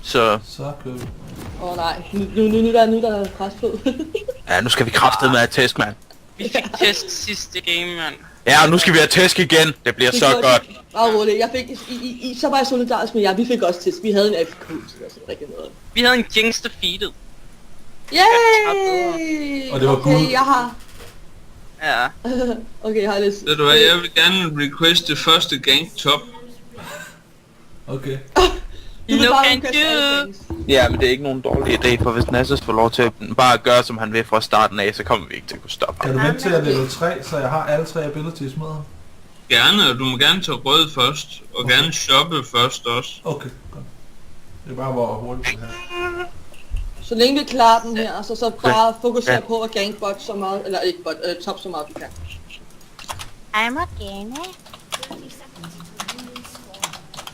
Så kører vi. Nej, nu der er pres på. ja, nu skal vi kraftedeme med at tæsk, mand. Vi fik test sidste game, mand. Ja, og nu skal vi have tæsk igen. Det bliver så godt. Roligt. Jeg fik, så var jeg solidarisk med jer. Vi fik også test. Vi havde en AFK, så det var sådan rigtig noget. Vi havde en Jinx defeated. Yay! Og det var okay, jeg har... Ja. Okay, jeg har lidt... Ved du hvad, jeg vil gerne requeste første gank top. Okay. Du vil No bare can requeste do. alle things. Ja, men det er ikke nogen dårlig idé, for hvis Nasus får lov til at bare gøre, som han vil fra starten af, så kommer vi ikke til at kunne stoppe ham. Kan du vente til at level 3, så jeg har alle 3 abilities med ham? Gerne, og du må gerne tage rød først, og gerne shoppe først også. Okay, godt. Det er bare, hvor hurtigt det her. Så længe vi klarer den her, så bare fokusere på at gank bot så meget, eller ikke bot, top så meget du kan. I'm again.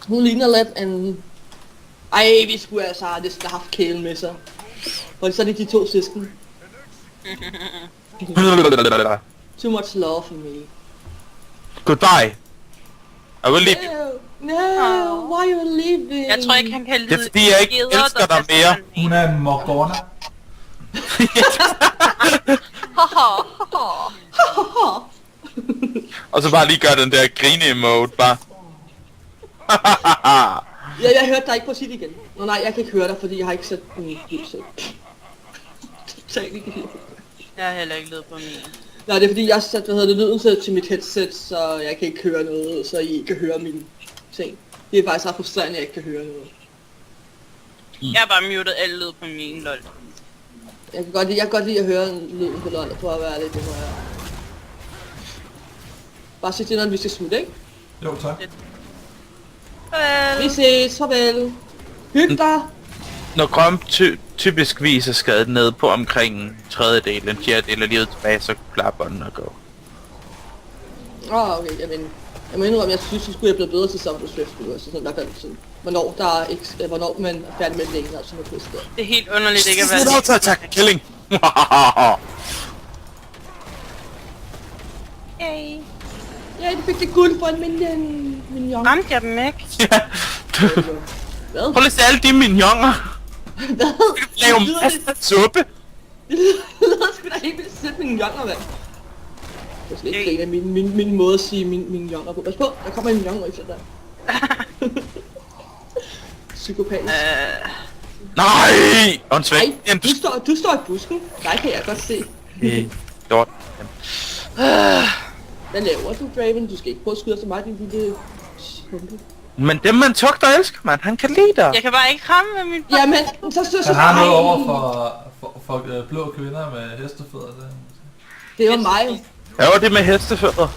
Hun ligner lidt en... Ej, vi skulle altså have haft kælen med sig. For så er det de to søsken. Too much love for me. Goodbye. I will leave you. No, why you leaving? Jeg tror ikke, han kan lide... Det er fordi, jeg ikke elsker dig mere. Hun er en Morgana. Og så bare lige gøre den der grine-emote, bare. Ja, jeg hørte dig ikke på at sige det igen. Nå nej, jeg kan ikke høre dig, fordi jeg har ikke sat den lyd til. Totalt ikke helt. Jeg har heller ikke lydet på min. Nej, det er fordi jeg har sat, lyden til mit headset, så jeg kan ikke høre noget, så I ikke kan høre mine ting. Det er faktisk ret frustrerende, at jeg ikke kan høre noget. Jeg har bare muted alle lyd på min, lol. Jeg kan godt lide at høre lyden på lol, for at være lidt det højere. Bare sig til, når vi skal slutte, ikke? Jo, tak. Vi ses, farvel. Hyg dig. Når Grom typisk viser skadet ned på omkring en tredjedel, en fjerdedel af livet tilbage, så klarer bånden at gå. Okay, jeg må indrømme, jeg synes, at jeg blive bedre til Summer Swift, altså sådan i hvert fald sådan, hvornår man er færdig med det længere, sådan noget sted. Det er helt underligt ikke at være... Slut til attack killing! Yay. Ja, du fik det guld for en minion. Ramte jeg dem ikke? Hvad? Prøv lige at se alle de minioner! Hvad? Lave en masse suppe! Det lyder sgu da helt vildt sæt minioner, mand. Jeg skal ikke grine af min måde at sige minioner på. Pas på, der kommer en minion efter dig. Psykopatisk. Nej! Og en svæk. Nej, du står i busken. Nej, kan jeg godt se. Godt. Hvad laver du, Draven? Du skal ikke prøve at skyde så meget, din lille humpe. Men dem man tugter elsker, man. Han kan lide dig. Jeg kan bare ikke ramme med min... Jamen, så Han har noget over for blå kvinder med hestefødder. Det var mig. Ja, det med hestefødder.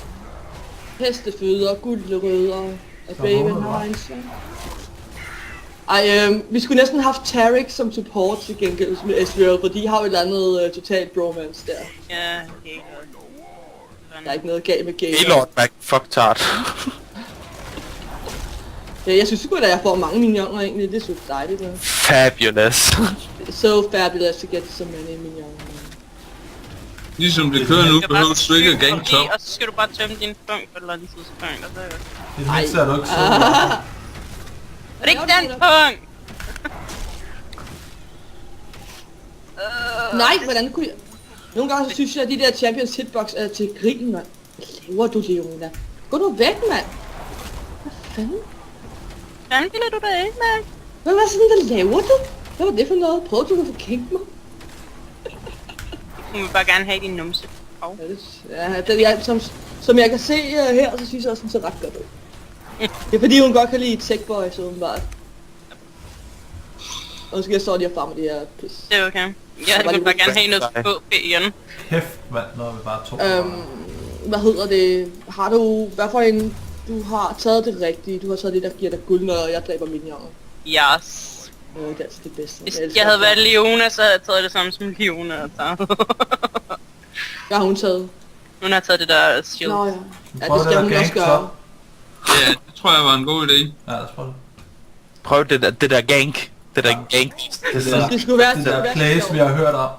Hestefødder, guldrødder, og Draven har en svang. Ej, vi skulle næsten have haft Tarek som support til gengæld med Ezreal, for de har jo et eller andet totalt bromance der. Ja, det er ikke noget. Der er ikke noget galt med game. Gaylord back fuck tart. Ja, jeg synes sgu da, jeg får mange minioner egentlig. Det er så dejligt. Ja. Fabulous. So fabulous to get so many minioner. Ligesom det kører nu, behøver du ikke at gank top. Og så skal du bare tømme din punkt på et eller andet tidspunkt, og så er det... I det mindste er du ikke så... Er det ikke den punkt? Nej, hvordan kunne jeg... Nogle gange så synes jeg, at de der Champions hitbox er til grin, mand. Hvad laver du, Leona? Gå nu væk, mand. Hvad fanden? Hvordan ville du da ikke, mand? Hvad sådan, der laver du? Hvad var det for noget? Prøvede du at få kænkt mig? Hun vil bare gerne have din numse. Oh. Ja, det er, som jeg kan se her, så synes jeg også, hun ser ret godt ud. Det er fordi, hun godt kan lide tech-boys, åbenbart. Og nu skal jeg stå lige og farme det her pis. Det er okay. Jeg vil bare gerne have noget på igen. Kæft, mand, når vi bare tog. Hvad hedder det? Har du... Hvad for en... Du har taget det rigtige. Du har taget det, der giver dig guld, når jeg dræber minioner. Yes. Det er altså det bedste. Hvis jeg havde været Leona, så havde jeg taget det samme som Leona har taget. Hvad har hun taget? Hun har taget det der shield. Nå ja. Ja, det skal hun også gøre. Ja, det tror jeg var en god idé. Ja, lad os prøve det. Prøv det der gank. Det der gank. Det skulle være... Det der plays, vi har hørt om.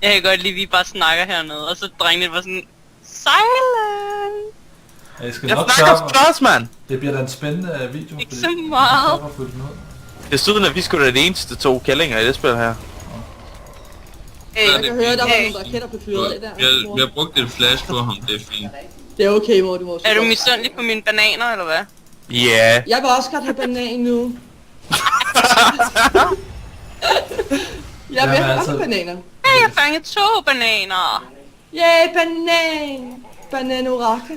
Jeg kan godt lide, at vi bare snakker hernede, og så drengene var sådan... Silent! Jeg skal Jeg nok snakker sørge for for, os, mand! det bliver da en spændende video, Ikke fordi så jeg meget. sørger for at følge den ud. Desuden er vi sgu da de eneste 2 kællinger i det spil her. Jeg kan høre, der var nogle raketter på fyret af der. Jeg brugte et flash på ham, det er fint. Det er okay, mor, du må også Er du godt. misundelig på mine bananer, eller hvad? Ja. Jeg vil også godt have banan nu. Jeg vil Jamen, have altså- også bananer. Hey, jeg har fanget 2 bananer. Yay, banan! Bananuraka.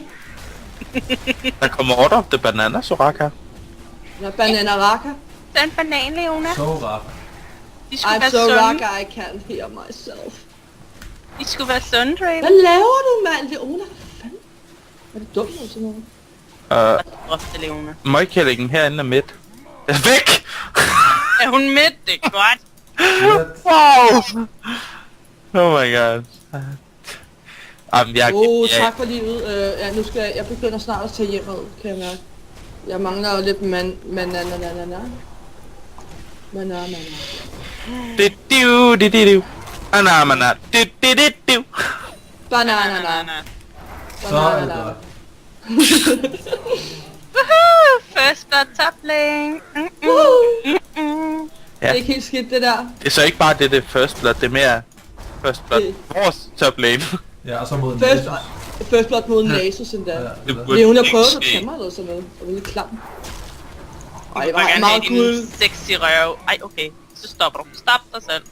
Der kommer order the banana, Soraka. Nå, bananaraka. Det er en banan, Leona. Så rap. De skulle I'm være so sunde. rock, I can't hear myself. De skulle være sunde, Draven. Hvad laver du, mand? Leona, hvad fanden? Er det dumt eller sådan noget? Ofte, Leona. Møgkællingen herinde er midt. Væk! Er hun midt? Det er godt. Wow! Oh my god. Jamen, Tak for livet. Ja, nu skal jeg begynder snart at tage hjem ud, kan jeg mærke. Jeg mangler jo lidt manana. Du. Anamana. Du. Banana. Så er det godt. Woohoo! First blood top lane. Det er ikke helt skidt, det der. Det er så ikke bare det first blood, det er mere first blood. Vores top lane. Ja, og så mod First blood mod Nasus endda. Ja, Det det burde Leona ikke prøvede at ske. tage mig eller sådan noget. Det var lidt klam. Ej, Jeg det vil var gerne meget have cool. din sexy røv. Ej, okay. Så stopper du. Stop dig selv.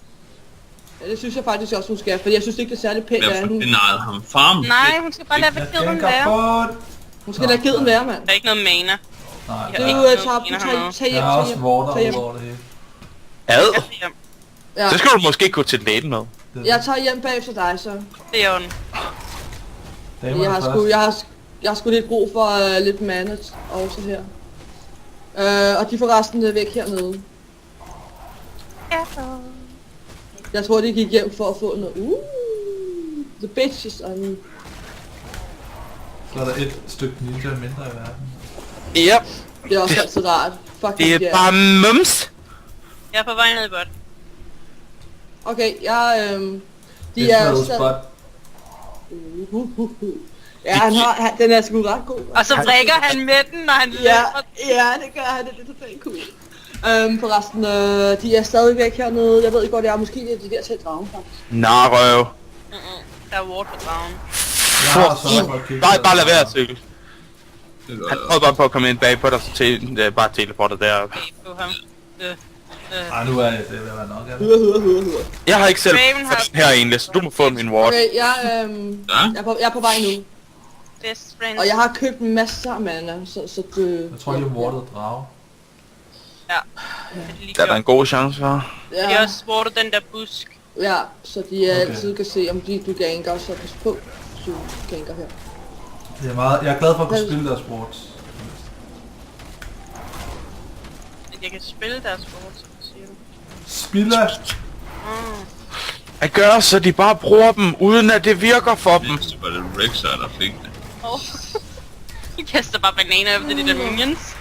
Ja, det synes jeg faktisk også, hun skal, fordi jeg synes ikke, det er særlig pænt, Jeg at får hun... denaret ham farm. Nej, hun skal bare lade jeg giden tænker være. på det. Hun skal lade geden være, mand. Der er ikke noget mana. Nej, Jeg Du har ikke tag hjem, jeg har også tag vorter hjem. over det hele. Ad. Jeg siger hjem. Ja, Så skal du måske gå til lægen med. jeg tager hjem bagefter dig, så. Det er jo den. Jeg har sgu lidt brug for lidt mana også her. Og de får resten væk hernede. Jeg tror, de gik hjem for at få noget. The bitches on. Så er der et stykke ninja mindre i verden. Yep. Det er også altid rart. Fuck Det ja. er bare mums. Jeg er på vej ned i bot. Okay, jeg de Det er smells stadig... but Ja, den er sgu ret god. Og så drikker han med den, når han Ja, løber. ja, det gør han. Det er totalt cool. Forresten, de er stadigvæk hernede. Jeg ved ikke, hvor det er. Måske det er de der til dragen, faktisk. Narrøv. Der er ward på dragen. jeg har sørget for at kigge. Bare lad være at cykle. Det gør Han jeg. prøvede bare på at komme ind bag på dig, så bare teleporter der. Okay, på ham. Ej, nu er det ved at være nok af det. Hør. Jeg har ikke selv Raven har- fået den her egentlig, så du må få min ward. Okay, jeg er på vej nu. Best friend. Og jeg har købt masser af mana, så det... Jeg tror, de har vortet drage. Ja. Der er der en god chance for. De har Ja, også warded den der busk. ja, så de Okay. altid kan se, om du ganker, så pas på, hvis du ganker her. Jeg er glad for at kunne spille deres sports. Jeg kan spille deres ward, så siger du. Spiller! At gøre, så de bare bruger dem, uden at det virker for dem. Så var det Rexar, der fik det. I kaster bare bananer efter de der minions.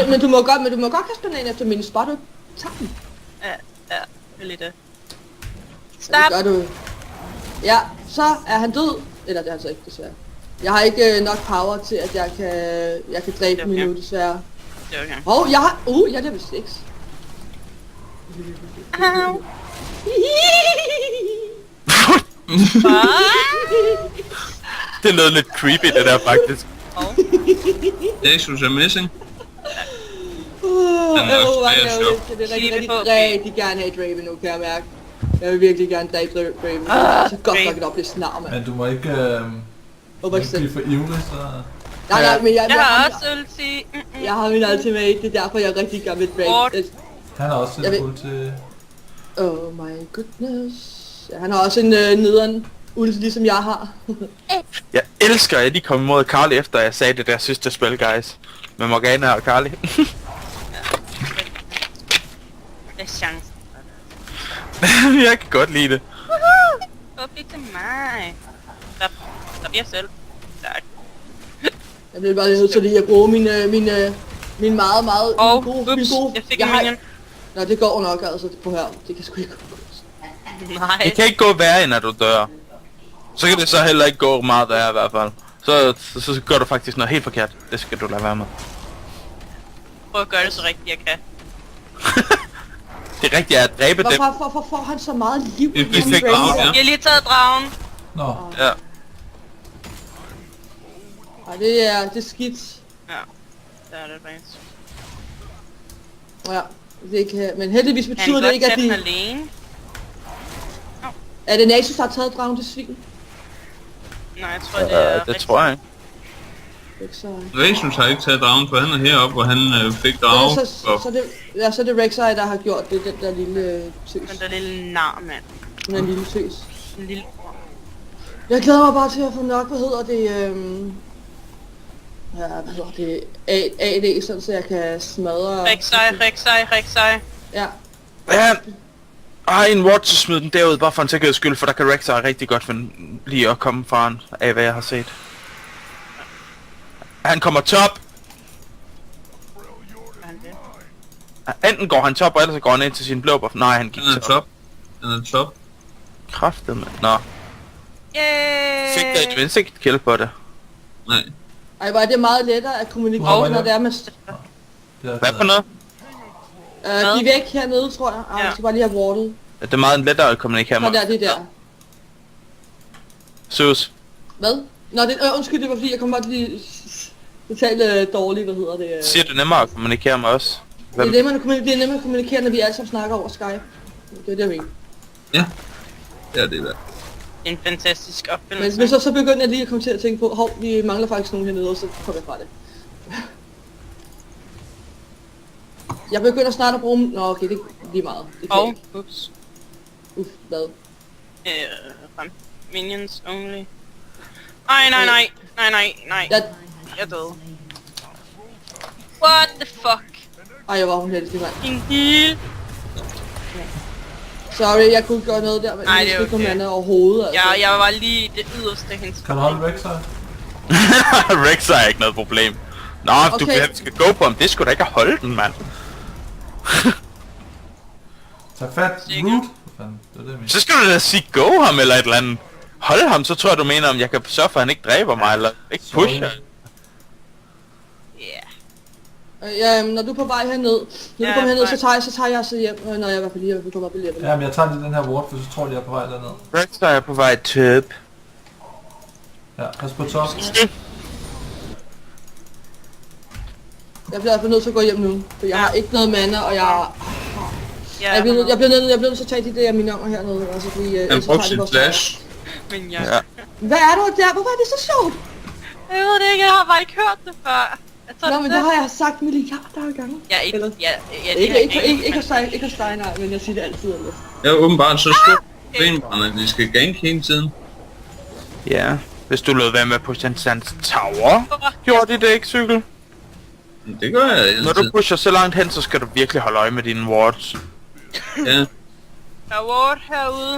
Men du må godt kaste bananer efter min spot, du tager dem. Ja, det er lige det. Ja, Stop! det gør du. Ja, så er han død. Eller det er han så ikke, desværre. Jeg har ikke nok power til, at jeg kan dræbe Okay. dem nu, desværre. Det er okay. Jeg har... jeg er level 6. Au. Det lød lidt creepy, det der faktisk. Nexus er missing. Det er også er mere sjov. rigtig gerne have Draven nu, kan jeg mærke. Jeg vil virkelig gerne dræbe Draven. Så godt Draven. nok et op, det snar, mand. Men du må ikke, Hvorfor ikke blive for ivrig, så... Nej, men Jeg har også ulti. jeg har min ultimate, det er derfor, jeg rigtig gerne vil Ward. Draven. Han har også Jeg set ved- ud til... Oh my goodness. Ja, han har også en nederen ult, ligesom jeg har. Jeg elsker, at de kom imod Carly, efter jeg sagde det der sidste spil, guys. Med Morgana og Carly. Det er chancen. Jeg kan godt lide det. Åbn ikke til mig. Stop jer selv. Tak. Jeg bliver bare nødt til lige at bruge min meget, meget Og min ups, gode... jeg fik en har... minion. Nå, det går nok altså på her. Det kan sgu ikke gå. Nej. Det kan ikke gå værre, end at du dør. Så kan det så heller ikke gå meget værre i hvert fald. så gør du faktisk noget helt forkert. Det skal du lade være med. Prøv at gøre det så rigtigt, jeg kan. Det rigtige er at dræbe dem. Hvorfor får han så meget liv? Vi i fik Ranger? dragen, ja. Jeg har lige taget dragen. Nå, Ja. Ej, det er skidt. Ja, der er det faktisk. Ja, det kan, men heldigvis Han betyder kan det godt ikke, at tage den de... alene. Er det Nasus, der har taget dragen til svin? Nej, jeg tror, det er Det tror jeg ikke. Rasus har ikke taget dragen, for han er heroppe, hvor han fik dragen. Så er det Rek'Sai, der har gjort det, den der lille tøs. Den der lille nar, mand. Den der lille tøs. En lille... Jeg glæder mig bare til at få nok, hvad hedder det, ja, hvad hedder det, AD, sådan så jeg kan smadre... Rek'Sai. Ja, Ja. En ward, så smid den derud, bare for en sikkerheds skyld, for der kan Rek'Sai rigtig godt finde lige at komme foran af, hvad jeg har set. Han kommer top. Enten går han top, eller så går han ind til sin blå buff. Nej, han gik Han er top. Han er top. Kraftet, mand. Nå, Yay! fik der et vindsigt kill på det. Nej. ej, bare det er meget lettere at kommunikere, når det er med... det er Hvad for noget? De er væk hernede, tror jeg. Ja. Jeg skal bare lige have wartet. Det er meget lettere at kommunikere Nå, med. der, det er der. Sus. Hvad? Nå, det, undskyld, det var fordi, jeg kom bare lige totalt dårligt, hvad hedder det. Siger du nemmere at kommunikere med os? Det er nemmere at kommunikere, når vi alle sammen snakker over Skype. Det er det, jeg mener. Ja. Ja, det er det. En fantastisk Men opfindelse. så begyndte jeg lige at komme til at tænke på, hov, vi mangler faktisk nogen hernede, og så kom jeg fra det. Jeg begynder snart at bruge... Nå, okay, det er lige meget. Det kan jeg ikke. Ups. Hvad? Minions only. Nej. Jeg... Jeg døde. What the fuck? Ej, jeg var hun heldig, mand. En heal. Sorry, jeg kunne ikke gøre noget der, men Nej, jeg det er skulle ikke okay. nogen andet overhovedet, altså. Jeg var lige det yderste af hendes. kan du holde Rek'Sai? Rek'Sai er ikke noget problem. Nå, du Okay. skal gå på ham. Det skulle da ikke holde den, mand. Tag fat. Sikker. Root. Hvad fanden, det er det, jeg mener. Så skal du da sige go ham eller et eller andet. Hold ham, så tror jeg du mener, om jeg kan sørge for, at han ikke dræber mig, eller ikke pusher. Yeah. Ja, når du er på vej herned, Ja, kommer herned, nej. så tager jeg så hjem, når jeg i hvert fald lige kommer op i level. Ja, men jeg tager lige den her ward, for så tror jeg, jeg er på vej derned. Rek'Sai er på vej top. Ja, pas på top. Jeg bliver i hvert fald nødt til at gå hjem nu, for jeg har ikke noget mana, og jeg Ja, bliver nødt til at tage de der minonger hernede, altså fordi... Han ellers så brugte tager de sin vores flash. Men Ja. Hvad er du der? Hvorfor er det så sjovt? Jeg ved det ikke, jeg har bare ikke hørt det før. Jeg tror, Nå, det men er det har jeg sagt milliarder af gange. Jeg er ikke... Eller- Ikke Ikke hos dig, nej, men jeg siger det altid ellers. Jeg er åbenbart så stor problembrænder, at de skal gank hele tiden. Ja, hvis du lod være med på Sands Tower. Gjorde de det ikke, cykel? Men det gør jeg Når altid. du pusher så langt hen, så skal du virkelig holde øje med dine wards. Ja. Der er ward herude.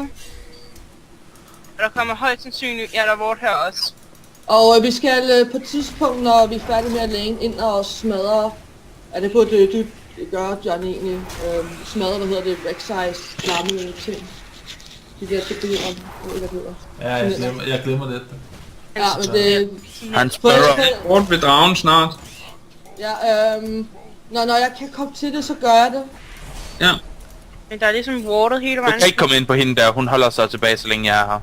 Og der kommer højst sandsynligt... Ja, der er ward her også. Og vi skal på et tidspunkt, når vi er færdige med at længe ind og smadre... Er det på det gør Johnny egentlig? Smadre, hvad hedder det? Rek'Sai's lammede ting. De der ting, der hedder. Jeg ved ikke, hvad det hedder. Ja, jeg glemmer det. Ja, men det... Han spørger. Ward ved dragen snart. Ja, når jeg kan komme til det, så gør jeg det. Ja. Men der er ligesom wardet hele Du vejen. kan ikke komme ind på hende der, hun holder sig tilbage, så længe jeg er her.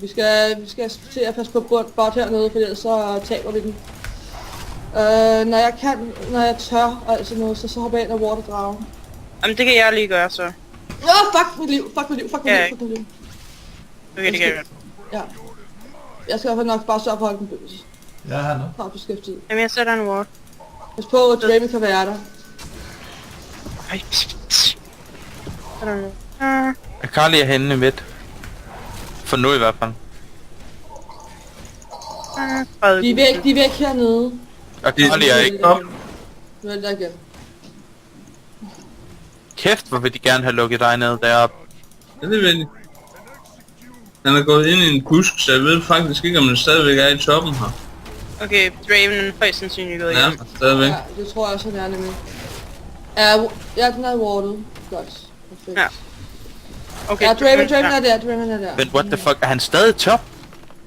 Vi skal til at passe på bot hernede, for ellers så taber vi den. Når jeg tør og alt sådan noget, så hopper jeg ind og water dragen. Jamen, det kan jeg lige gøre, så. Fuck mit liv. Okay, det kan jeg gøre. Ja. Jeg skal i hvert fald nok bare sørge for at holde den bøs. Jeg er her nu. Bare beskæftiget. Jamen, jeg sætter en ward. Pas på, at Draven kan være der. Ej, sådan. Akali er henne i midt. For nu i hvert fald. De er væk hernede. Akali er ikke op. Nu er det der igen. Kæft, hvor vil de gerne have lukket dig ned deroppe. Ja, det ved jeg. Han er gået ind i en busk, så jeg ved faktisk ikke, om den stadigvæk er i toppen her. Okay, Draven er højst sandsynligt gået Ja, hjem. stadigvæk. Ja, det tror jeg også, han er nemlig. Ja, den er wartet. Godt. Perfekt. Ja. Okay, Ja, Draven er der. Men what the fuck, er han stadig top?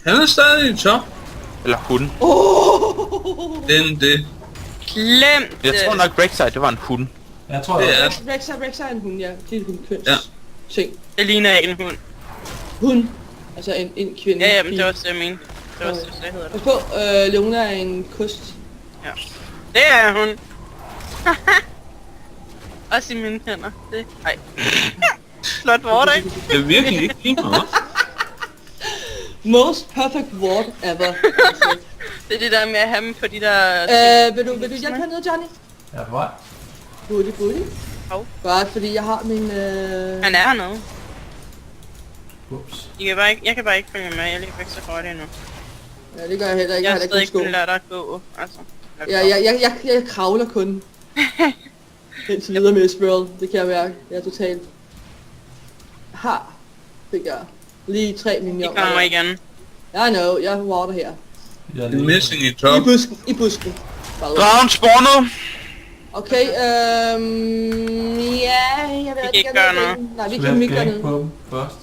Han er stadig i top. Eller hun. Det. Glem det. Jeg tror nok Rek'Sai, det var en hun. Jeg tror, Det det er Rexa er en hund, ja. Det er en hundkøns. Ja. Ting. Det ligner ikke en hund. Hun. Altså en kvinde. Ja, men det var også det, jeg mente. Det var også det, jeg hedder det. Pas på, Leona er en kost. Ja. Det er hun. Også i mine hænder. Det. Ej. Flot ward, ikke? Det er virkelig ikke lige meget. Most perfect ward ever. Det er det der med at have dem på de der... Vil du hjælpe hernede, Johnny? Jeg er på vej. Booty. Hov. Godt, fordi jeg har min... Han er hernede. Ups. Jeg kan bare ikke følge med. Jeg ligger ikke så godt endnu. Ja, det gør jeg heller ikke. Jeg har har da stadig ikke ikke lært at gå. Altså. Jeg kravler kun. Indtil videre med Esperal. Det kan jeg mærke. Jeg er totalt... Har. Det gør lige 3 De millioner. kommer igen. I know, jeg water her. Jeg er Det er lige... missing i top. I busken. Dragen spawnet! Okay, ja, jeg ved kan ikke gøre noget. Nej, vi Skal kan vi ikke gøre gank noget. på dem først?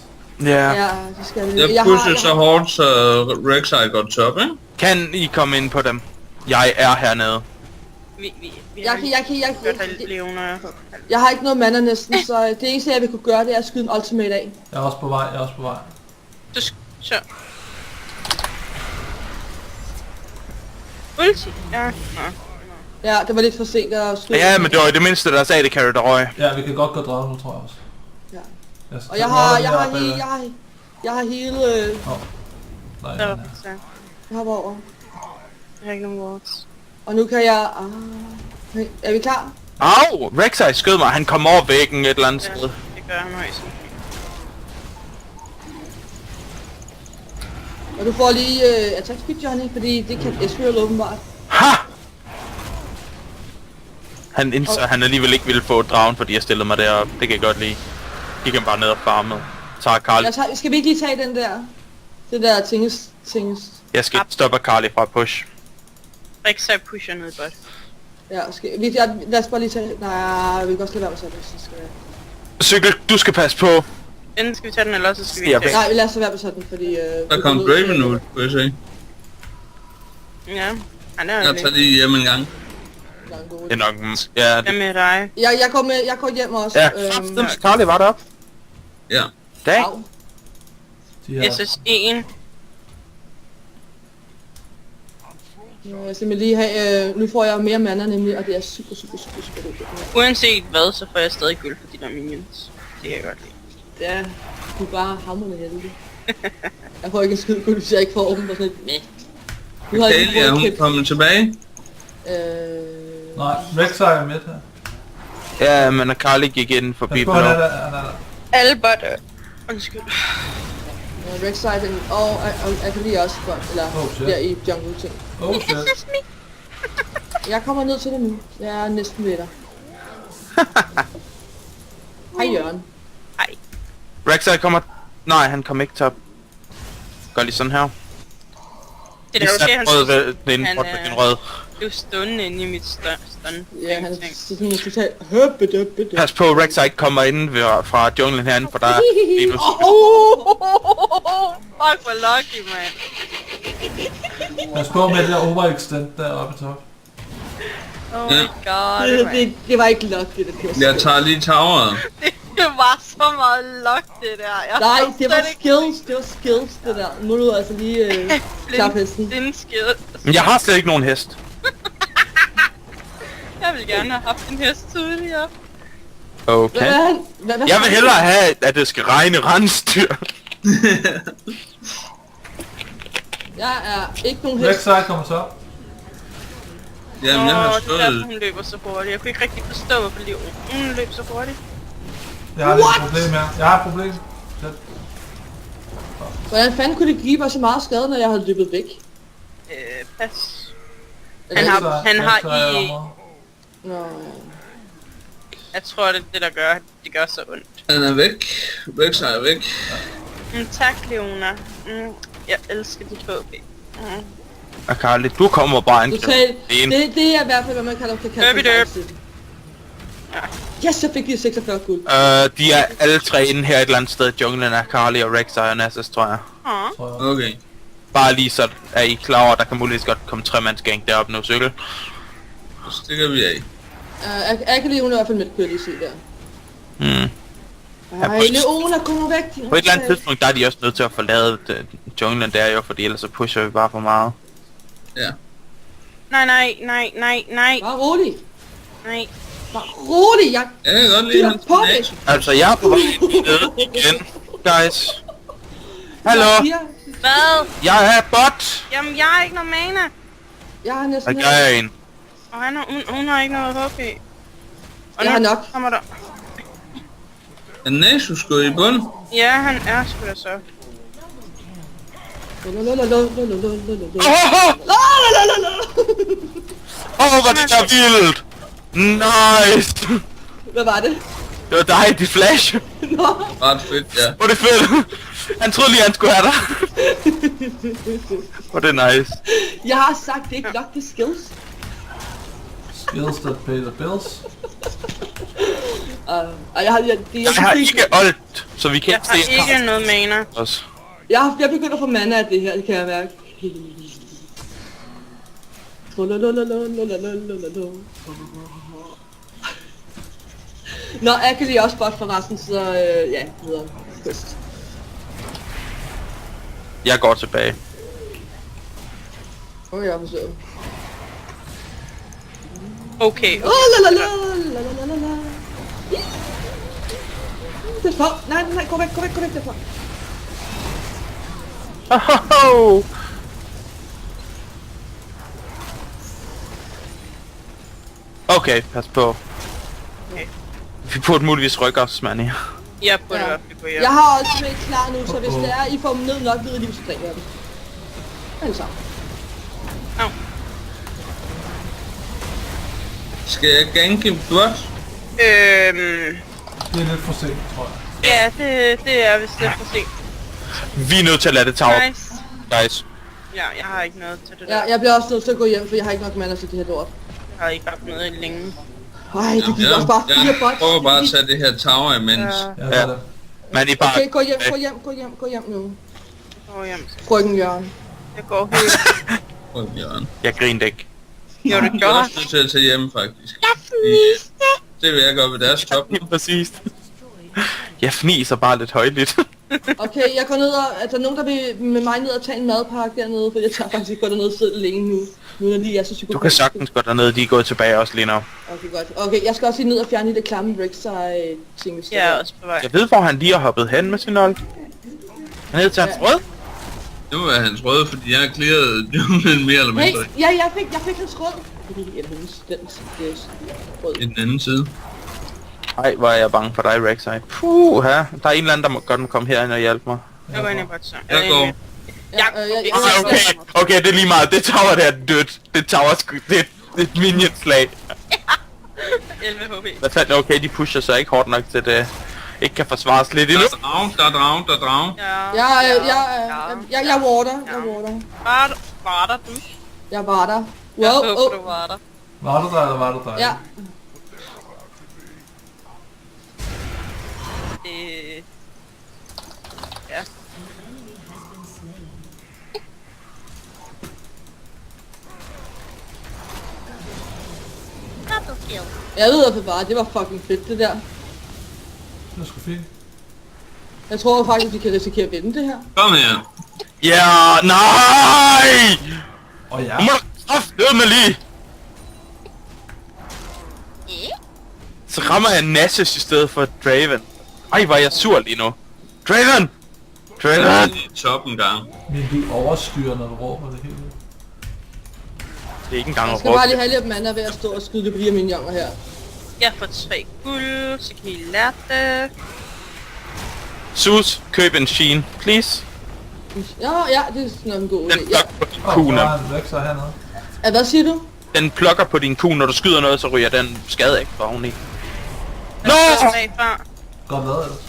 Ja. Ja, det skal vi. Jeg pusher så hårdt, så Rek'Sai går top, ikke? Kan I komme ind på dem? Jeg er hernede. Vi Jeg har ikke noget mana næsten, så det eneste jeg vil kunne gøre, det er at skyde en ultimate af. Jeg er også på vej, Så. Ulti? Ja. Nå. Ja, det var lidt for sent at skyde. Ja, men det var i det mindste, der sagde det carry, der røg. Ja, vi kan godt gå dragen nu, tror jeg også. Ja. Jeg skal Og tage jeg har hele... Nej, Der var nej. faktisk Jeg har over. Jeg har ikke nogen wards. Og nu kan jeg... er vi klar? Au! Rek'Sai skød mig, han kom over væggen et eller andet Ja, sted. det gør han højst. Og du får lige attack speed, Johnny, fordi det kan Ezreal åbenbart. Ha! Han indser, han alligevel ikke ville få dragen, fordi jeg stillede mig derop. Det kan jeg godt lide. De kan bare ned og farme. Tager Karl. Skal vi ikke lige tage den der? Det der tinges. Jeg skal stoppe Karli fra push. Rek'Sai pusher ned i bot. Ja, lad os bare lige tage... Nej, vi kan også lade være med sådan, så skal jeg... Cykel, du skal passe på. Enten skal vi tage den, eller så skal vi Ja, tage Nej, lad os lade være med sådan, fordi... Der kom Draven ud, kunne jeg se. Ja, han er Jeg jo tager lidt. lige hjem en gang. Det er nok... Ja, Hvad med dig? Jeg går hjem også. ja. Karli var deroppe. Ja. Dag. Au. De her... SS1. Jeg skal lige have... nu får jeg mere mana nemlig, og det er super vigtigt. Uanset hvad, så får jeg stadig guld for de der minions. Det kan jeg godt lide. Ja, du er bare hamrende heldig. Jeg får ikke en skid guld, hvis jeg ikke får dem på sådan et... Nu har jeg Kaelia, er hun kommet tilbage? Nej, Rek'Sai er med her. Ja, men Karli gik ind forbi Pas på, blå. han er der. Alle bot. Undskyld. Rek'Sai, den... Og jeg kan lige også godt, eller shit. der i jungle ting. Oh shit. Jeg kommer ned til det nu. Jeg er næsten ved dig. Hej Jørgen. Rek'Sai kommer... Nej, han kom ikke top. Gør lige sådan her. Det der jo sker, han Den han, en rød. blev stående inde i mit stun. Ja, han er sådan totalt... Høbbe. Pas på, Rek'Sai ikke kommer ind fra junglen herinde, for der er minus. Fuck, hvor lucky, man. Pas på med det der overextend deroppe i top. Oh my god, man. Det var ikke luck, det der. Jeg tager lige toweret. Det var så meget luck, det der. Nej, det var skills, det der. Nu må du altså lige klap hesten. Den skid. Men jeg har slet ikke nogen hest. Jeg vil gerne have haft en hest tidligere. Okay. Jeg vil hellere have, at det skal regne rensdyr. Jeg er ikke nogen hest. Rek'Sai kommer så. Jamen, jeg har det er stået... derfor, hun løber så hurtigt. Jeg kunne ikke rigtig forstå, hvorfor hun løb så hurtigt. Jeg har lidt et problem her. Jeg har et problem. Shit. Hvordan fanden kunne det give mig så meget skade, når jeg havde løbet væk? Pas. Eller- Han har Rek'Sai er i... området. Nå, ja. Jeg tror, det er det, der gør, det gør så ondt. Han er væk. Rek'Sai er væk. Tak, Leona. Jeg elsker dit HB. Og Karli, du kommer bare ind. Totalt. Det er i hvert fald, hvad man kalder Derby derp. Yes, jeg fik lige 46 guld. De er alle tre inde her et eller andet sted i junglen af Karli og Rek'Sai og Nasus, tror jeg. Åh. Tror jeg. Okay. Bare lige så er I klar over, at der kan muligvis godt komme 3-mandsgang deroppe nu, cykel. Så stikker vi af. Akali, hun er i hvert fald med det kølige side der. Ej, Leona, kom nu væk. På et eller andet tidspunkt, der er de også nødt til at forlade junglen der jo, fordi ellers så pusher vi bare for meget. Ja. Nej. Bare rolig. Nej. Bare rolig, jeg Jeg kan godt lide hans på knæk. det. Altså, jeg er på vej ned igen, guys. Hallo? Hvad? Jeg er bot! Jamen, jeg har ikke noget mana. Jeg har næsten Again. Og hun har ikke noget HP. Og Jeg har nok. Kommer der. Er Nasus gået i bund? Ja, han er sgu da så. Hvor det er vildt! Nice! Hvad var det? Det var dig, dit flash. Nå. Ret fedt, ja. Hvor det fedt. Han troede lige, han skulle have dig. Hvor det er nice. Jeg har sagt, det er ikke nok, det skills. Skills that pay the bills. Og jeg har ikke alt, så vi kan Jeg har ikke noget mana. også. Jeg begynder at få mana af det her, det kan jeg mærke. Nå, Akali er også bot for resten, så ja, videre. Quest. Jeg går tilbage. Jeg forsøger. Okay. Det er for. Nej, gå væk derfra. Hohoho! Okay, pas på. Okay. Vi burde muligvis rykke os, mand. Jeg burde i hvert fald gå hjem. Jeg har også med klar nu, så hvis det er, I får dem ned nok ved liv, så dræber jeg dem. Alle sammen. Au. Skal jeg ganke bot? Det er lidt for sent, tror jeg. Ja, det er vist lidt for sent. Vi er nødt til at lade det tage op, Nice. guys. Ja, jeg har ikke noget til det der. Ja, jeg bliver også nødt til at gå hjem, for jeg har ikke nok mana til det her lort. Jeg har ikke haft noget i længe. Ej, det gik også bare 4 bots. prøver bare at tage det her tower imens. Ja, Ja. det. Men I bare... Okay, gå hjem nu. Gå hjem. Frøken Jørgen. Jeg går helt. Prøv Jørgen. Jeg grinte ikke. Jo, det Jeg er gør. også nødt til at tage hjem, faktisk. Jeg fniste. Det vil jeg gøre ved deres top nu. Præcis. Jeg fniser bare lidt højligt. Okay, jeg går ned og... Er der nogen, der vil med mig ned og tage en madpakke dernede? For jeg tager faktisk ikke gå dernede og sidde længe nu. Nu er lige jeg så psykopat. Du kan sagtens gå derned, de er gået tilbage også lige nu. Okay, godt. Okay, jeg skal også lige ned og fjerne det klamme Rek'Sai ting, vi skal Jeg er have. også på vej. Jeg ved, hvor han lige har hoppet hen med sin hold. Han hed til hans rød. Det må være hans røde, fordi jeg har clearet junglen mere eller Hey, mindre ja, jeg fik hans rød. Eller hendes, den rød. i den anden side. Ej, hvor er jeg bange for dig, Rek'Sai. Puh, her. Der er en eller anden, der må godt må komme herind og hjælpe mig. Jeg går ind i bot så. Jeg går. Okay, det er lige meget. Det tower der er dødt. Det tower det er et minion-slag. 11 HP. Hvad fanden, okay, de pusher så ikke hårdt nok til det ikke kan forsvares lidt endnu. Der er drag. Jeg water. Var der du? Jeg var der. Jeg Wow, håber du var der. Var du der, eller var du der? Ja. Ja. Jeg ved at bevare, det var fucking fedt det der. Det er sgu fint. Jeg tror faktisk, vi kan risikere at vinde det her. Kom her. Ja, nej! Og ja. Nu må du kraftedeme lige! Så rammer jeg Nasus i stedet for Draven. Ej, hvor er jeg sur lige nu. Draven! Jeg er Draven! i toppen gang. Men du overstyrer, når du råber det hele. Det er ikke engang Jeg at skal bare råbe. lige have lidt mana ved at stå og skyde det på de her minioner her. Jeg får 3 guld, så kan I lære det. Sus, køb en Sheen, please. Ja, det er sådan en god Den idé. Ja. plukker på din Og kugle. der er en Rek'Sai hernede. Hvad siger du? Den plukker på din kugle, når du skyder noget, så ryger den skade ikke for oveni. Nå! Bagfra. Godt lavet ellers.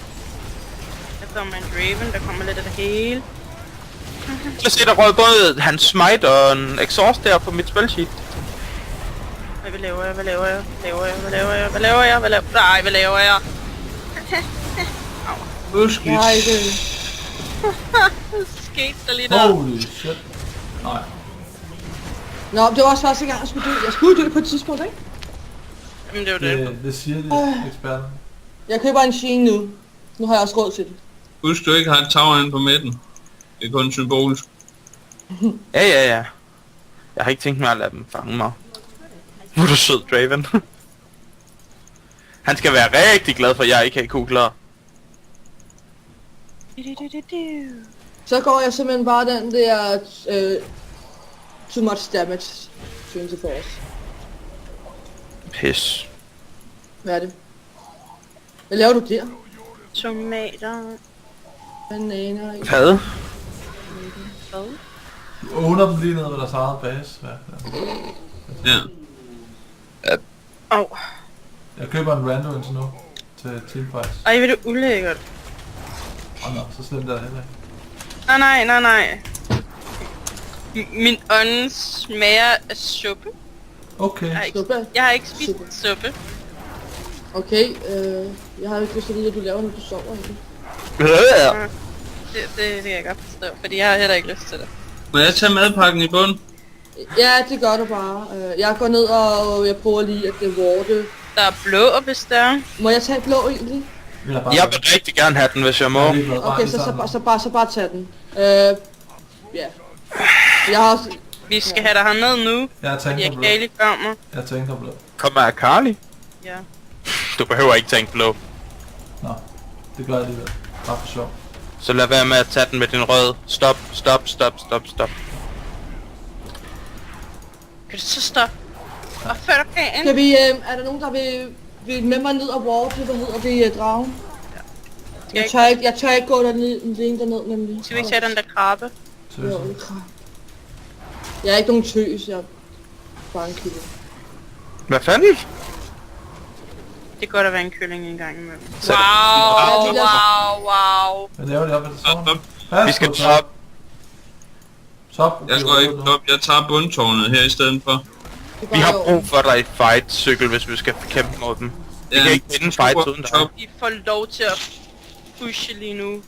Der kommer en Draven, der kommer lidt af det hele. Jeg ser, der røg både hans smite og en exhaust der på mit spelsheet. Hvad laver jeg? Nej, hvad laver jeg? Husk Nej, det... skete der lige der? Holy shit. Nej. Nå, det var også første gang, jeg skulle dø. Jeg skulle dø på et tidspunkt, ikke? Jamen det var det. Det siger de eksperter. Jeg køber en Sheen nu. Nu har jeg også råd til det. Husk, du ikke har et tower inde på midten. Det er kun symbolisk. Ja. Jeg har ikke tænkt mig at lade dem fange mig. Hvor er du sød, Draven. Han skal være rigtig glad for, at jeg ikke har kugler. Så går jeg simpelthen bare den der too much damage synes jeg for os. Pis. Hvad er det? Hvad laver du der? Tomater. Bananer. Hvad? Hvad? Du owner dem lige ned ved deres eget base. Ja. Ja. Au. Jeg køber en rando indtil nu. Til teamfights. Ej, hvor er det ulækkert. Nå, så slemt er det heller ikke. Nej. Min ånd smager af suppe. Okay. Suppe? Jeg har ikke spist Suppe. suppe. Okay, jeg har ikke lyst til at vide, at du laver, når du sover. Ikke? Det kan jeg godt forstå, fordi jeg har heller ikke lyst til det. Må jeg tage madpakken i bunden? Ja, det gør du bare. Jeg går ned, og jeg prøver lige at vorte. Der er blå, hvis der er. Må jeg tage blå egentlig? Jeg vil rigtig gerne have den, hvis jeg må. Okay, så bare tage den. Ja. Jeg har også... Vi skal have dig herned nu, Jeg har tænkt fordi på blå. Akali kommer. Jeg tænker blå. Kommer Akali? Ja. Du behøver ikke tænke blå. Nå, det gør jeg alligevel. Bare for sjov. Så lad være med at tage den med din røde. Stop. Kan du så stoppe? Og før du kan. Kan vi, er der nogen, der vil med mig ned og vorte, hvad hedder det, dragen? Jeg tør ikke gå derned, nemlig. Skal vi ikke tage den der krabbe? Tøsen. Jeg er ikke nogen tøs, jeg er bare en kylling. Hvad fanden? Det er godt at være en kylling en gang imellem. Så- Wow. Hvad laver de op ad det Stop. tårn? Vi skal top. Top. Jeg går ikke op. Jeg tager bundtårnet her i stedet for. Vi har brug for dig i fight, cykel, hvis vi skal kæmpe mod dem. Vi kan ikke vinde fight uden dig. Vi får lov til at pushe lige nu.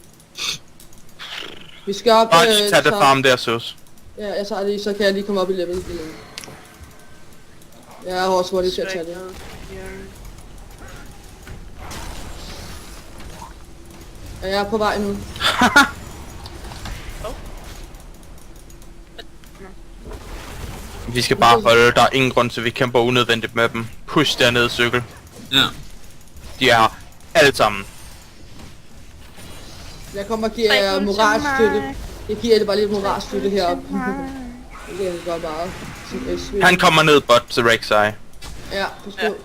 Vi skal op... Bare lige tage det farm der, søs. Ja, jeg tager lige, så kan jeg lige komme op i level. Jeg har også hurtigt til at tage det. Og jeg er på vej nu. Vi skal bare holde, der er ingen grund til, at vi kæmper unødvendigt med dem. Push dernede, cykel. Ja. De er alle sammen. Jeg kommer og giver jer moralstøtte. Jeg giver det bare lidt moralstøtte heroppe. Det kan godt bare. Han kommer ned bot til Rek'Sai. Ja, forstå.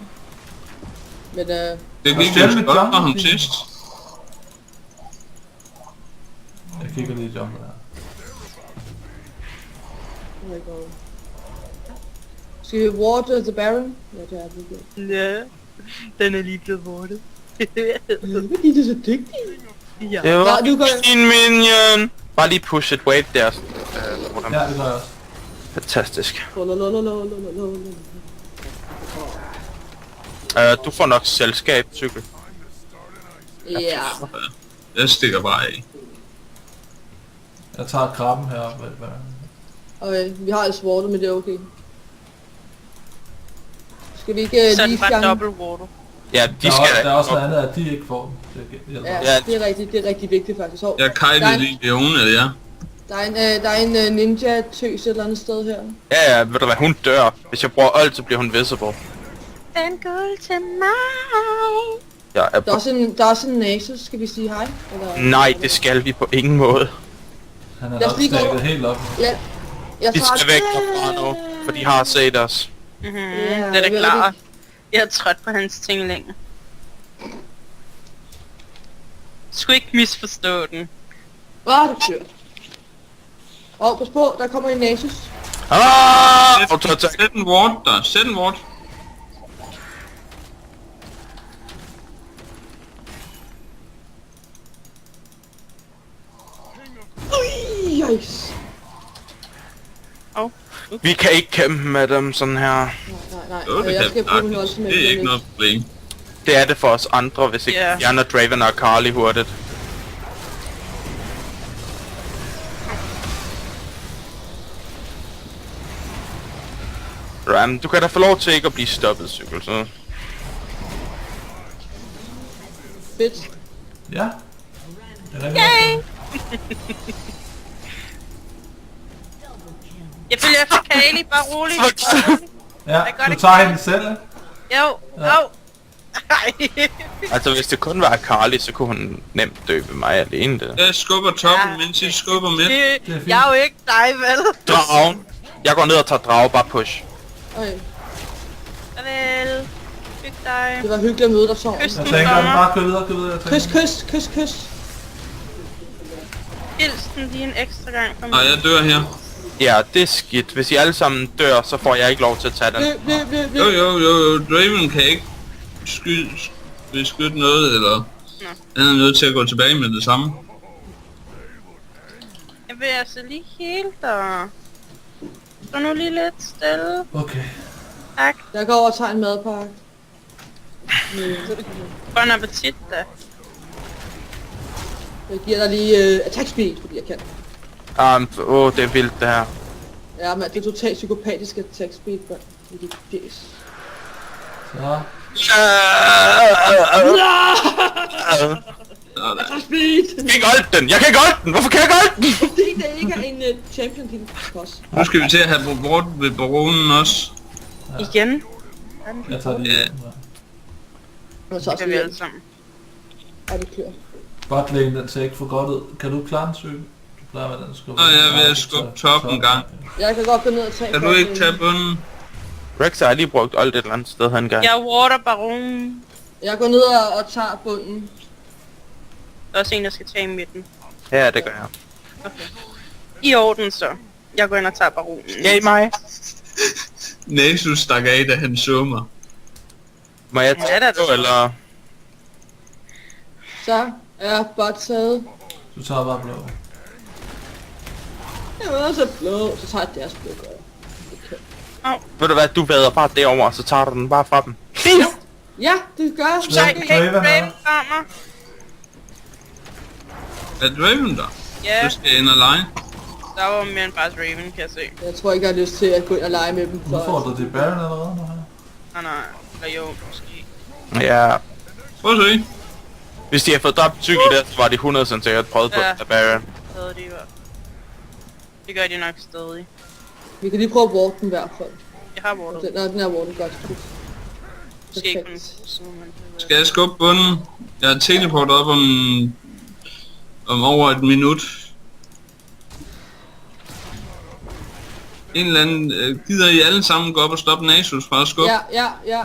Men Det gik jo godt for ham sidst. Jeg kigger lige i jumper der. oh my god. Skal vi water the Baron? Ja, det er det. Ja, den er lige blevet vortet. Fordi det er så dygtig. Ja. Det var Ja, du går- din minion. Bare lige push et wave der. Ja, det gør jeg også. Fantastisk. Lolololololololol. Du får nok selskab, cykel. Ja. Jeg stikker bare af. Jeg tager krabben heroppe. Okay, vi har altså water, men det er okay. Skal vi ikke Så er lige det bare fjerne... dobbelt water. Ja, de Der skal... er også noget andet, at de ikke får den. Det hjælper. Ja, det er rigtig vigtigt faktisk. Hov, Jeg kajtede lige Leone, ja. der er en ninja-tøs et eller andet sted her. Ja, ved du hvad, hun dør. Hvis jeg bruger ult, så bliver hun visible. Den guld til mig. Jeg er Der er også en Nasus, skal vi sige hej? Eller... Nej, det skal vi på ingen måde. Han er Lad os nok lige gå- stakket helt op. Ja, jeg De tager... skal væk fra nu, for de har set os. Det er jeg det ved klart. det. Jeg er træt på hans ting længe. Skulle ikke misforstå den. Hvor er du kørt? Pas på, der kommer en Nasus. Auto-attack. Sæt en ward der. Sæt en ward. Yikes. Vi kan ikke kæmpe med dem sådan her. Nej. Jo, det Jeg kan skal bruge min sagtens. ultimate. Det er ikke noget problem. Det er det for os andre, hvis ikke Ja. fjerner Draven og Carly hurtigt. Ram, du kan da få lov til ikke at blive stoppet, cykel. Så. Fedt. Ja. Det er rigtig Yay! godt. Jeg følger efter Kali, bare rolig. Ja, Jeg gør du det tager ikke. hende selv, ikke? Jo, Ja. jo. Ej. Altså, hvis det kun var Carly, så kunne hun nemt døbe mig alene. Det. Jeg skubber toppen, mens I skubber midt. Det er fint. Jeg er jo ikke dig, vel? Dragen. Jeg går ned og tager drage, bare push. Okay. Farvel. Hyg dig. Det var hyggeligt at møde dig, Sorgen. Kys. Jeg tænker, at bare kør videre, kør videre. Jeg Kys, tænker. kys, kys, kys. Hils den lige en ekstra gang for Nej, mig. jeg dør her. Ja, det er skidt. Hvis I alle sammen dør, så får jeg ikke lov til at tage den. Løb. Jo, Draven kan ikke beskytte noget, eller... Han er nødt til at gå tilbage med det samme. Jeg vil altså lige hele dig. Stå nu lige lidt stille. Okay. Tak. Jeg går over og tager en madpakke. Bon appetit da. Jeg giver dig lige attack speed, fordi jeg kan. Det er vildt det her. Ja, men det er totalt psykopatisk attack speed, børn. I dit fjes. Så. Attack speed! Jeg kan ikke holde den! Jeg kan ikke holde den! Hvorfor kan jeg ikke holde den? Fordi det ikke er en champion, din boss. Nu skal vi til at have bort ved baronen også. Igen. Jeg tager lige. Ja. Og så Det også kan vi lige. alle sammen. Ja, det klør. Botlane, den ser ikke for godt ud. Kan du klare en cykel? Du plejer med den skubber. Nå, jeg er ved at skubbe toppen en gang. Jeg kan godt gå ned og tage Kan du ikke tage bunden? Rex har lige brugt alt et eller andet sted, han gør. Jeg er waterbaron. Jeg går ned og tager bunden. Der er også en, der skal tage i midten. Ja, det gør jeg. Okay. I orden så. Jeg går ind og tager baronen. Yay mig! Nasus stak af, da han så mig. Må jeg Ja, tage det er det, det. eller? Så er jeg bare taget. Du tager bare blå. Jeg vil også blå. Så tager jeg deres blå, gør jeg. Ved du hvad, du vader bare derover, og så tager du den bare fra dem. Ja, det gør jeg. Så Ja. hey, Draven er Draven der. kommer. Er Draven der? Ja, Du skal ind og lege. der var mere end bare Draven, kan jeg se. Jeg tror ikke, jeg har lyst til at gå ind og lege med dem. Nu får du det Baron allerede nu her. Nej, eller jo, måske. Ja. Prøv at se. Hvis de har fået dræbt cykel der, så var de 100% sikkert prøvet på Ja. at Baron. Havde de i hvert fald. Det gør de nok stadig. Vi kan lige prøve at warte den i hvert fald. Jeg har water. Den er wartet godt. Måske ikke kun Perfekt. siden, men det Skal jeg skubbe bunden? Jeg er teleportet op om over et minut. En eller anden... gider I alle sammen gå op og stoppe Nasus fra at skubbe? Ja.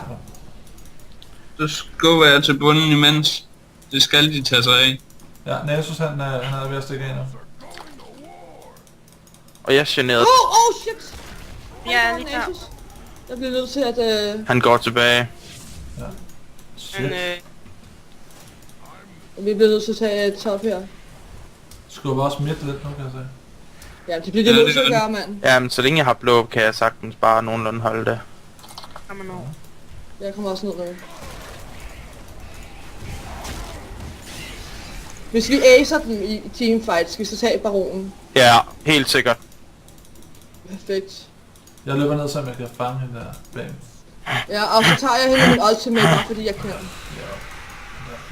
Så skubber jeg til bunden imens. Det skal de tage sig af. Ja, Nasus han er ved at stikke af nu. Og jeg er generet. Oh shit! Ja, lige klar. Jeg bliver nødt til at... Han går tilbage. Shit. Men Vi bliver nødt til at tage top her. Skubber også midt lidt nu, kan jeg se. Ja, det bliver det Ja, nødt det til at gør gøre, mand. Jamen, så længe jeg har blå, kan jeg sagtens bare nogenlunde holde det. kommer nu. Jeg kommer også ned nu. Hvis vi acer dem i teamfight, skal vi så tage baronen. Ja, helt sikkert. Perfekt. Jeg løber ned, så jeg kan fange hende der bag. Ja, og så tager jeg hende min ultimate, bare fordi jeg kan.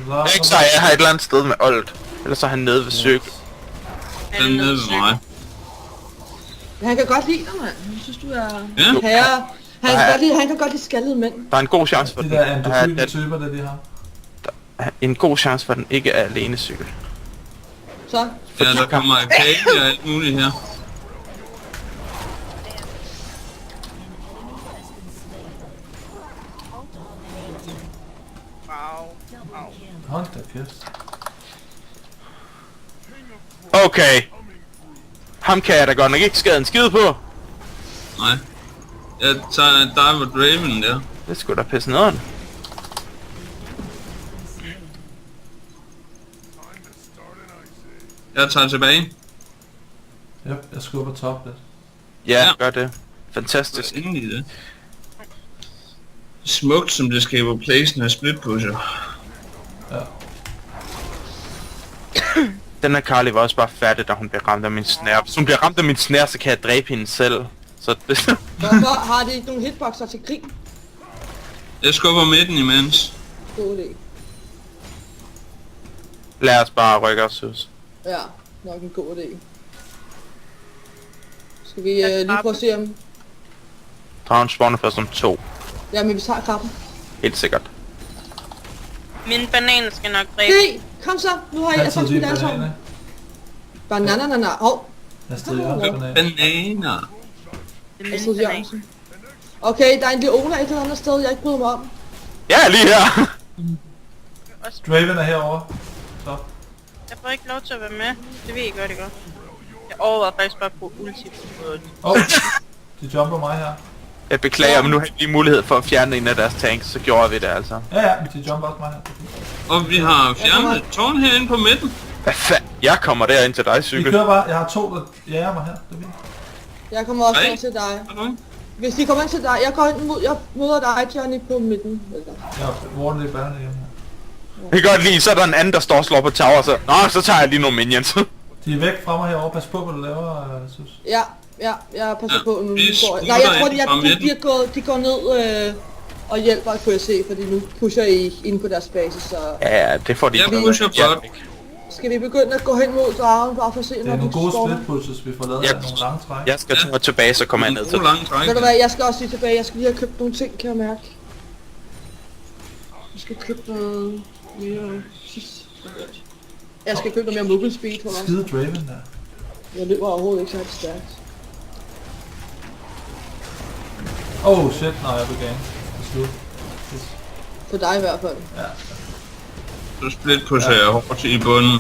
Rex er her et eller andet sted med old. Ellers er han nede ved cykel. Den nede ved mig. Men han kan godt lide dig, mand. Jeg synes, du er Ja. herre. Han kan godt lide skaldede mænd. Der er en god chance for, De den, der at androgyne den, typer, det de har. en god chance for, at den ikke er alene cykel. Så. Ja, der kommer kage og alt muligt her. Wow. Hold da kæft. Okay. Ham kan jeg da godt nok ikke skade en skide på. Nej. Jeg tager dig med Draven der. Det skulle da pisse nederen. Jeg tager tilbage. Yep, jeg skubber top lidt. Ja, Ja. gør det. Fantastisk. Ingen i det. Smukt som det skaber placen af split pusher. Ja. Den her Carly var også bare færdig, da hun blev ramt af min snare. Hvis hun bliver ramt af min snare, så kan jeg dræbe hende selv. Så det... Hvorfor har de ikke nogen hitboxer til krig? Jeg skubber midten imens. God idé. Lad os bare rykke os, Sus. Ja, nok en god idé. Skal vi lige prøve at se om... Dragen spawner først om 2. Ja, men vi tager krabben. Helt sikkert. Mine bananer skal nok dræbe. Hey, kom så! Nu har jeg Altid faktisk de mit ansvar. bananer. Banana. Hov, Astrid Jørgensen banan. Bananer. Det er Astrid mine bananer. Jørgensen. Okay, der er en Leona et eller andet sted, jeg ikke bryder mig om. Ja, lige her! Draven er herovre. Så. Jeg får ikke lov til at være med. Det ved jeg godt, ikke? Jeg overvejer faktisk bare på ulti på det. De jumper mig her. Jeg beklager, men nu har vi lige mulighed for at fjerne en af deres tanks, så gjorde vi det altså. Ja, men de jumper også mig her. Og vi har fjernet et tårn herinde på midten. Hvad fanden? Jeg kommer derind til dig, Vi cykel. kører bare. Jeg har 2, der jager mig her. Det er fint. Jeg kommer også Hej. ind til dig. Hallo? Hvis de kommer ind til dig, jeg møder dig, Johnny, på midten. Eller? Jeg har warnet lidt banerne hjemme her. Jeg kan godt lide, så er der en anden, der står og slår på tower, så... Nå, så tager jeg lige nogle minions. De er væk fra mig herovre. Pas på, hvad du laver, Sus. Ja, jeg passer Ja, på nu. vi Nej, smutter jeg tror, ind fra midten. de går ned og hjælper, kunne jeg se, fordi nu pusher I ind på deres base, så... Ja, det får de Jeg pusher godt. Skal vi begynde at gå hen mod dragen, bare for at se, Det når er nogle gode stormer? split pushes, vi får lavet Ja. af nogle lange træk. Jeg skal tage tilbage, så kommer jeg ned til Nogle lange træk. Ved du hvad, jeg skal også lige tilbage, jeg skal lige have købt nogle ting, kan jeg mærke. Jeg skal købe noget mere... Jeg skal købe noget mere movement speed, tror jeg. Skide Draven der. Jeg løber overhovedet ikke særlig stærkt. Oh shit, nej, jeg vil gerne. Det er slut. For dig i hvert fald. Ja. Så split pusher jeg hårdt i bunden.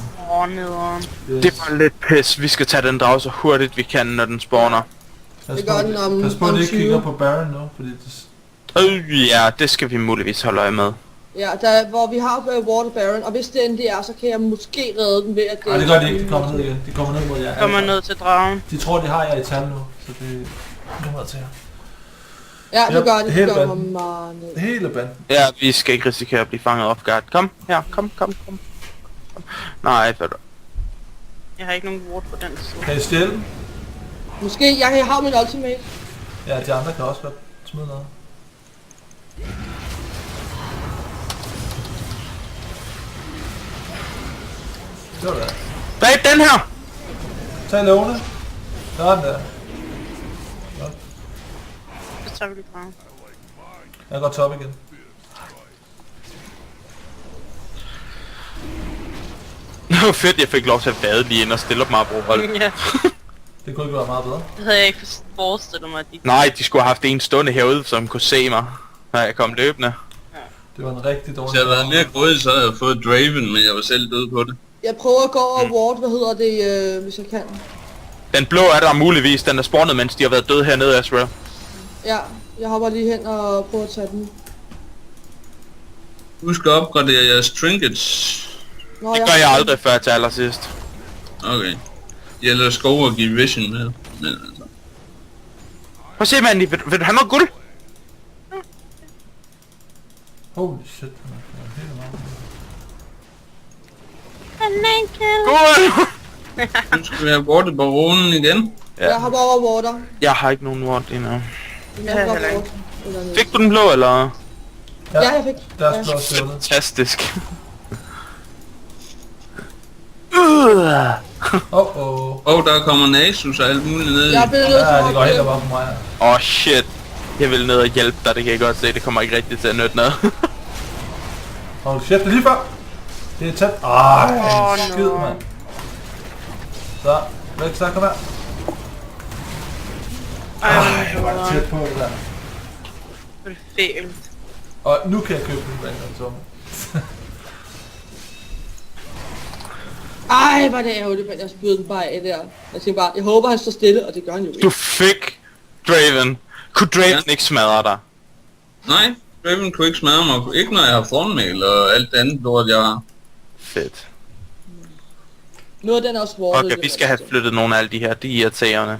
Nederen. Yes. Det var lidt pis. Vi skal tage den drag så hurtigt vi kan, når den spawner. Pas Det på, gør den om- pas på, at om de ikke 20. kigger på Baron nu, fordi det... Ja, det skal vi muligvis holde øje med. Ja, hvor vi har Water Baron, og hvis det endelig er, så kan jeg måske redde den ved at... Nej, det gør de ikke. De kommer ned igen. De kommer ned mod jer. Kommer ned til dragen. De tror, de har jer i tal nu, så det kommer til jer. Ja, det Yep, gør det. hele Det gør mig banden. meget ned. Hele banden. Ja, vi skal ikke risikere at blive fanget off guard. Kom, her, kom. Nej, hvad Jeg har ikke nogen ward på den side. Kan I stjæle den? Måske, jeg har min ultimate. Ja, de andre kan også godt smide noget. Det var det. Dræb den her! Tag Leona. Der er den der. Så tager vi lige dragen. Jeg går top igen. Det var fedt, jeg fik lov til at bade lige ind og stille op mig på hold. Ja, Det kunne ikke være meget bedre. det havde jeg ikke forestillet mig, at de... Nej, de skulle have haft en stående herude, som kunne se mig, når jeg kom løbende. Det var en rigtig dårlig... Hvis jeg havde været mere grådig, så havde jeg fået Draven, men jeg var selv død på det. Jeg prøver at gå over ward, hvad hedder det, hvis jeg kan. Den blå er der muligvis, den er spawnet, mens de har været døde hernede, Asriel. Ja, jeg hopper lige hen og prøver at tage den. Husk at opgradere jeres trinkets. Nå, Det gør jeg aldrig før til allersidst. Okay. Det gælder at skove og give vision med. Men altså. Prøv at se, Mandy, vil du have noget guld? Holy shit. Han er helt meget. Guld! Nu skal vi have bortet baronen igen. Jeg hopper over water. Jeg har ikke nogen ward endnu. Jeg heller hopper ikke. over. Eller noget. Fik du den blå, eller? Ja, jeg fik. Der er Ja. blå stjålet. Fantastisk. Der kommer Nasus og alt muligt ned i. Jeg er blevet nødt til Ja, at det går helt hoppe op for mig her. Shit. Jeg vil ned og hjælpe dig, det kan jeg godt se. Det kommer ikke rigtigt til at nytte noget. Holy shit, det er lige før. Det er tæt. Skid, no. mand. Så, væk så, kom her. Det var tæt på det der. Det er fælt. Og nu kan jeg købe den random tom. Ej, hvor er det ærgerligt, men jeg spydede den bare af der. Jeg tænkte bare, jeg håber han står stille, og det gør han jo ikke. Du fik Draven. Kunne Draven ikke smadre dig? Nej, Draven kunne ikke smadre mig. Ikke når jeg har formel og alt det andet lort, jeg har. Fedt. Nu er den også wartet. Okay, vi skal have flyttet nogle af alle de her. De er irriterende.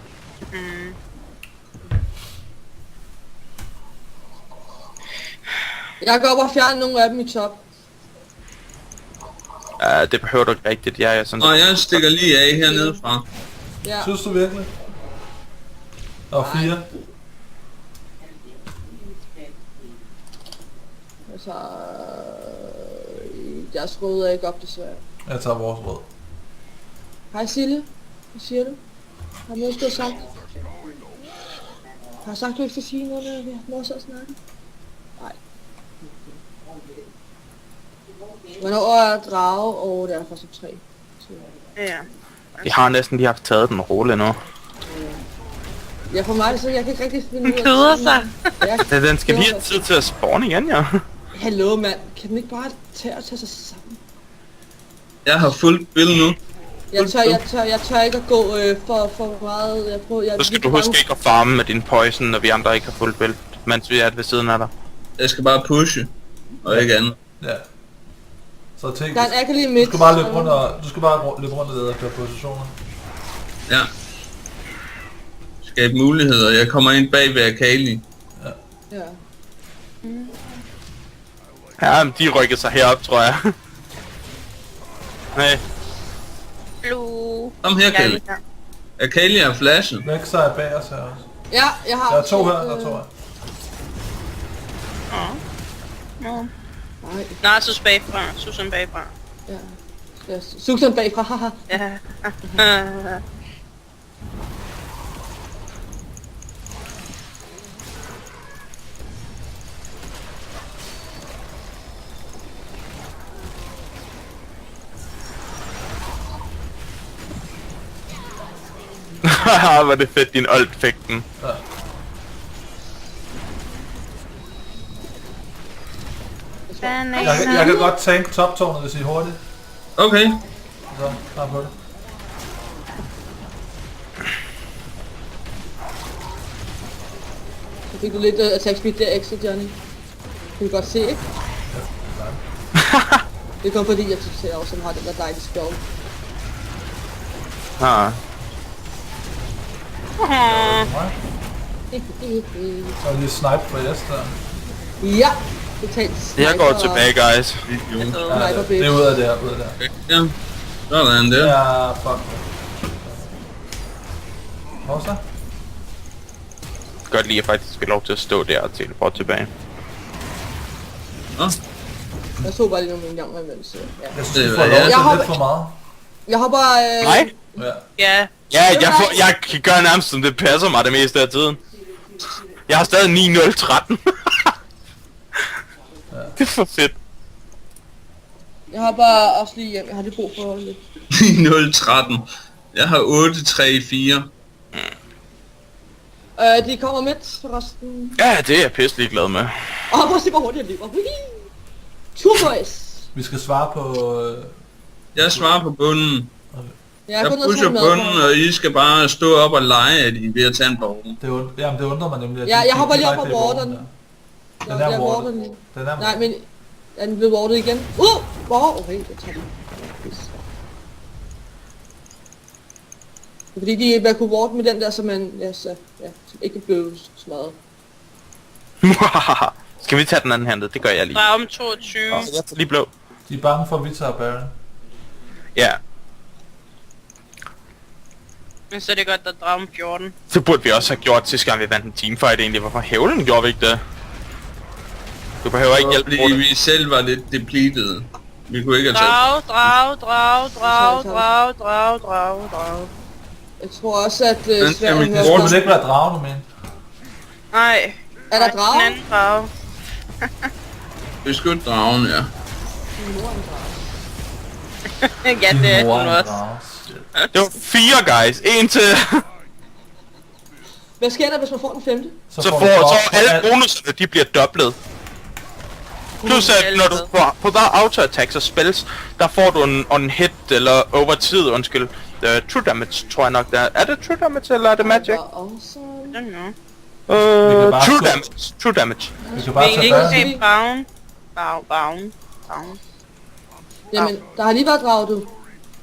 Jeg går op og fjerner nogle af dem i top. Det behøver du ikke rigtigt. Jeg er sådan... Og jeg stikker lige af hernede fra. Ja. Synes du virkelig? Der var 4. Jeg tager... Deres røde er ikke op, desværre. Jeg tager vores rød. Hej Sille. Hvad siger du? Har du noget, du har sagt? Har jeg sagt, du ikke skal sige noget, når vi har noget at snakke? Nej. Hvornår er drage? Og det er fra sub 3. Ja. De har næsten lige haft taget den rolle nu. Ja, for mig så jeg kan ikke rigtig finde Den keder sig. Ja, Den skal lige have tid til at spawne igen, ja. hallo mand, kan den ikke bare tage sig sammen? Jeg har fuldt bill nu. Jeg tør ikke at gå for meget. Så skal du huske ikke at farme med din poison, når vi andre ikke har fuldt bælt, mens vi er ved siden af dig. Jeg skal bare pushe. Og ikke andet. Ja. Så tænk, Der er en Akali midt. du skal bare løbe rundt og lede og køre positioner. Ja. Skabe muligheder. Jeg kommer ind bag ved Akali. Ja. Ja, men de rykkede sig herop, tror jeg. Nej. Blue. Kom her, Akali. Akali er flashen. Vexa er bag os her også. Ja, jeg har... Der er 2 her, der er 2 her. Nå. Nej, Nej, Sus bagfra. Susan bagfra. ja. Susan bagfra, haha. Ja. Haha, var det fedt, din old fik den. Ja. Jeg kan godt tanke toptårnet, hvis I er hurtigt. Okay. Så, bare på det. Så fik du lidt attack speed der ekstra, Johnny. Kan du godt se, ikke? Det er kun fordi, jeg synes, jeg også har den der dejlige spell. Ah. Så lige snipe for Jes der. Ja! Totalt sniper. Jeg går tilbage, guys. Jo. Ja, Sniper det er ud af det her, ud af det her. Ja. Sådan der. Ja, fuck. Hvor så? Godt lige at faktisk få lov til at stå der og teleport tilbage. Nå. Jeg så bare lige nogle en gang imellem, så ja. Jeg synes, Det du er- får lov jeg til hopper- lidt for meget. Jeg hopper... Nej? Ja. Ja. Ja, jeg kan gøre nærmest som det passer mig det meste af tiden. Jeg har stadig 9-0-13. Det er for fedt. Jeg hopper også lige hjem. Jeg har lige brug for lidt. 013. Jeg har 834. De kommer midt forresten. Ja, det er jeg pisselig glad med. Prøv at se, hvor hurtigt jeg løber. Two boys. Vi skal svare på... Jeg svarer på bunden. Jeg Jeg pusher bunden, og I skal bare stå op og lege, at I er ved at tage en borg. Jamen, det undrer mig nemlig. At Ja, de jeg hopper lige op direkte på i warderen. der. Den er Jeg wardet. warder den. Den er Nej, men... Er den blevet wardet igen? Wow, okay, det tager den. Det er fordi, man kunne ward med den der, som man... Ja, så, ja, som ikke blev smadret. Skal vi tage den anden handlet? Det gør jeg lige. Bare om 22. Jeg tager lige blå. De er bange for, at vi tager Baron. Ja, Men så er det godt, der drager om 14. det burde vi også have gjort sidste gang vi vandt en teamfight egentlig. Hvorfor hævlen gjorde vi ikke det? Du behøver ikke hjælpe Fordi vi selv var lidt depleted. Vi kunne ikke have taget. Drag. Jeg tror også, at Men Sverige kan vi hører Hvor godt. vil ikke være dragen, du mener? Nej. Er der Den drage? anden drage. Beskyt dragen, ja. Ja, det er Mor den en også. drage. Shit. Det var 4 guys. En til. Hvad sker der, hvis man får den femte? Så du får drop så på alle alt. bonuserne, de bliver dobblet. Plus at når du får på hver auto-attack og spells, der får du en on hit eller over tid, undskyld. True damage, tror jeg nok der. Er det true damage eller er det magic? Awesome. I don't know. Vi kan bare True slå- damage. True damage. Vi kan bare Vi tage ikke Baron. se Baron. Baron. Jamen, der har lige været drag, du.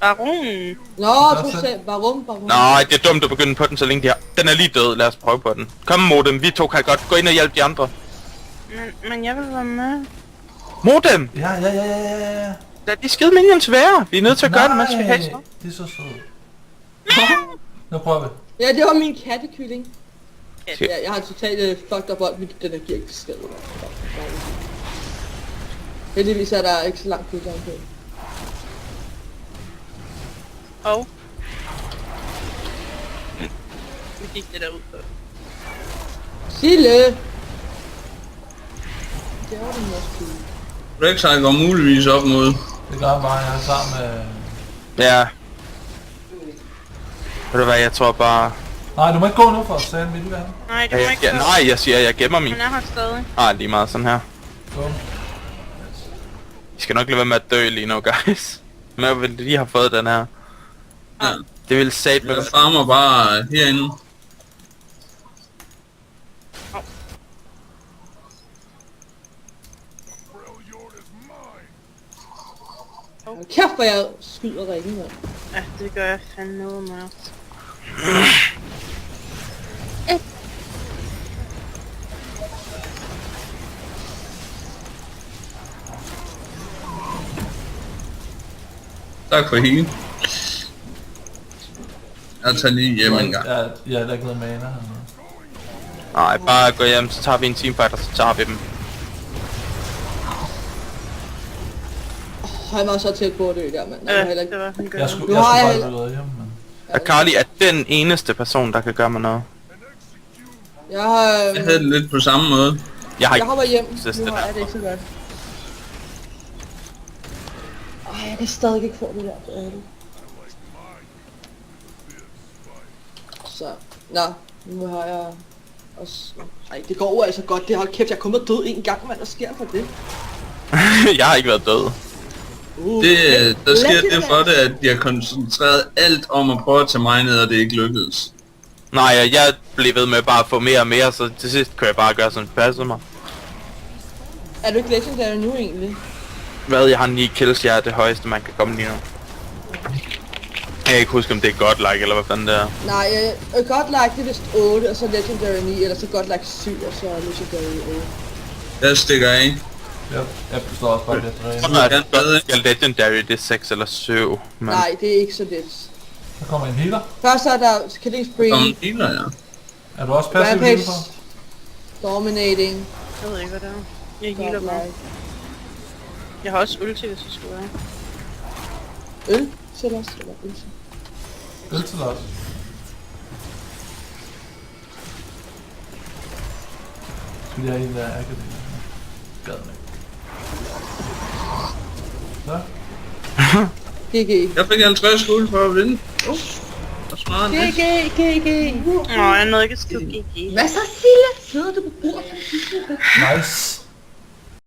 Baron. Nå, du sagde barum. Nej, det er dumt at begynde på den, så længe de har... Den er lige død, lad os prøve på den. Kom Modem, vi to kan godt gå ind og hjælpe de andre. Men jeg vil være med. Modem! Ja. Lad de skide minions være. Vi er nødt til at gøre det, mens vi Nej, haster. det er så sødt. Nu prøver vi. Ja, det var min kattekylling. Ja, jeg har totalt fucked up bold, men den giver ikke skade. Heldigvis er der ikke så langt cooldown på. Og... Vi gik det der ud på. Sille! Det var den også cool. Rek'Sai går muligvis op mod. Det gør han bare, jeg er sammen med... Ja. Ved du hvad, jeg tror bare... Nej, du må ikke gå nu for at stande midt i vandet. Nej, det må ikke gøre. Nej, jeg siger, jeg gemmer min. Han er her stadig. Lige meget sådan her. Gå. I skal nok lade være med at dø lige nu, guys. Men jeg vil lige have fået den her. Ja. Det vil sat med... Jeg farmer bare herinde. Kæft, hvor jeg skyder ringen, mand. Ja, det gør jeg fandme noget med også. Tak for hele. Jeg tager lige hjem en gang. Jeg har ikke noget mana hernede. Nej, bare gå hjem, så tager vi en teamfight, og så tager vi dem. Han var så tæt på at dø der, mand. Jeg var heller ikke... det var han gør. Jeg skulle Nu har jeg bare heller- løbet hjem, men... Akali er den eneste person, der kan gøre mig noget. Jeg har... Jeg havde det lidt på samme måde. Jeg har Jeg ikke... hopper hjem. Sidste Nu har jeg det ikke så godt. Ej, jeg kan stadig ikke få det der. Det er det. Så, nå, nu har jeg også... Ej, det går jo altså godt. Det hold kæft, jeg er kommet død en gang, mand. Hvad sker for det? Jeg har ikke været død. Der sker det legendary. for det, at jeg har koncentreret alt om at prøve at tage mig ned, og det ikke lykkedes. Nej, jeg blev ved med bare at få mere og mere, så til sidst kan jeg bare gøre sådan, det passer mig. Er du ikke legendary nu egentlig? Hvad, jeg har 9 kills, jeg er det højeste, man kan komme lige nu. Jeg kan ikke huske, om det er godlike, eller hvad fanden det er. Nej, godlike det er vist 8, og så legendary 9, eller så godlike 7, og så legendary 8. Jeg stikker af. Jeg står også bare lidt drænet. Så er det legendary, det er 6 eller 7. Men... Nej, det er ikke så let. Der kommer en healer. Først er der Killing Spree, Om healer, ja. Er du også passiv Rampage, healer på? Dominating, Jeg ved ikke, hvad det er. Jeg healer bare. godlike. Jeg har også ulti, hvis jeg skulle være. Øl til os, eller øl til? Øl til os. Skal jeg have en der akademi? Gad mig. Så. GG. Jeg fik 50 guld for at vinde. Hvor smart det. GG. Nå, jeg nåede ikke at skrive GG. Hvad så, Sille? Sidder du på bordet? Nice.